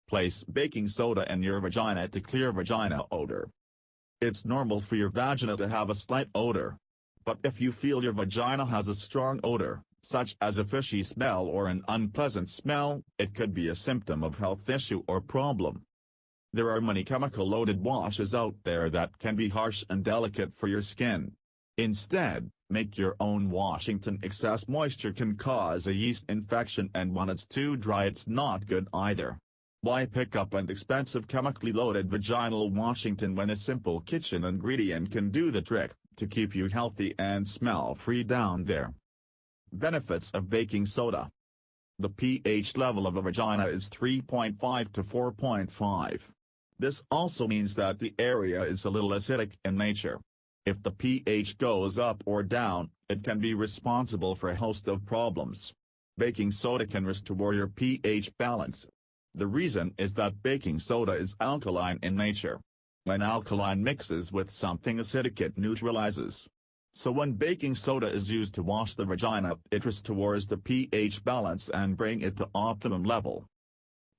Place baking soda in your vagina to clear vagina odor. It's normal for your vagina to have a slight odor. But if you feel your vagina has a strong odor, such as a fishy smell or an unpleasant smell, it could be a symptom of health issue or problem. There are many chemical-loaded washes out there that can be harsh and delicate for your skin. Instead, make your own Washington. Excess moisture can cause a yeast infection, and when it's too dry it's not good either. Why pick up an expensive chemically loaded vaginal Washington when a simple kitchen ingredient can do the trick, to keep you healthy and smell-free down there? Benefits of baking soda. The pH level of a vagina is 3.5 to 4.5. This also means that the area is a little acidic in nature. If the pH goes up or down, it can be responsible for a host of problems. Baking soda can restore your pH balance. The reason is that baking soda is alkaline in nature. When alkaline mixes with something acidic, it neutralizes. So when baking soda is used to wash the vagina, it restores the pH balance and bring it to optimum level.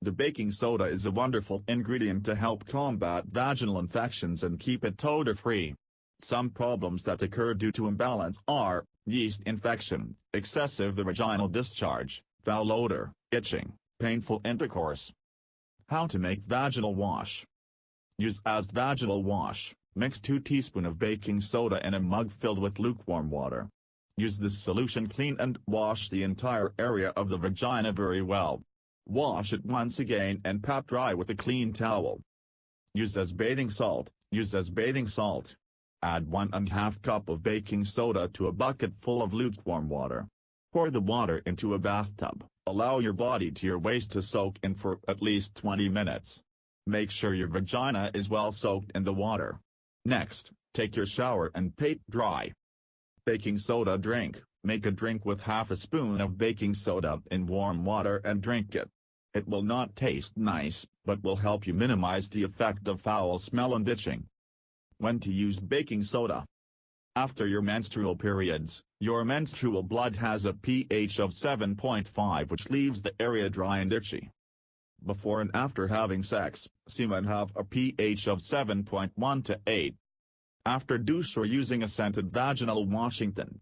The baking soda is a wonderful ingredient to help combat vaginal infections and keep it odor-free. Some problems that occur due to imbalance are yeast infection, excessive vaginal discharge, foul odor, itching, painful intercourse. How to make vaginal wash. Use as vaginal wash. Mix 2 teaspoons of baking soda in a mug filled with lukewarm water. Use this solution clean and wash the entire area of the vagina very well. Wash it once again and pat dry with a clean towel. Use as bathing salt. Use as bathing salt. Add 1½ cup of baking soda to a bucket full of lukewarm water. Pour the water into a bathtub. Allow your body to your waist to soak in for at least 20 minutes. Make sure your vagina is well soaked in the water. Next, take your shower and pat dry. Baking soda drink. Make a drink with half a spoon of baking soda in warm water and drink it. It will not taste nice, but will help you minimize the effect of foul smell and itching. When to use baking soda. After your menstrual periods, your menstrual blood has a pH of 7.5, which leaves the area dry and itchy. Before and after having sex, semen have a pH of 7.1 to 8. After douche or using a scented vaginal Washington.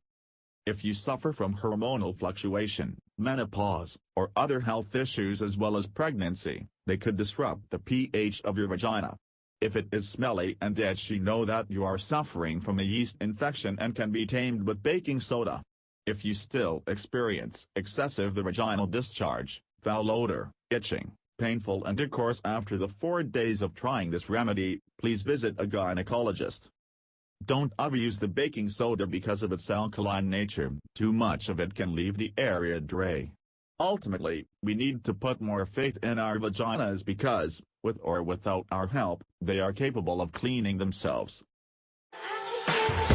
If you suffer from hormonal fluctuation, menopause, or other health issues as well as pregnancy, they could disrupt the pH of your vagina. If it is smelly and itchy, know that you are suffering from a yeast infection and can be tamed with baking soda. If you still experience excessive vaginal discharge, foul odor, itching, painful intercourse after the 4 days of trying this remedy, please visit a gynecologist. Don't overuse the baking soda because of its alkaline nature. Too much of it can leave the area dry. Ultimately, we need to put more faith in our vaginas because, with or without our help, they are capable of cleaning themselves. So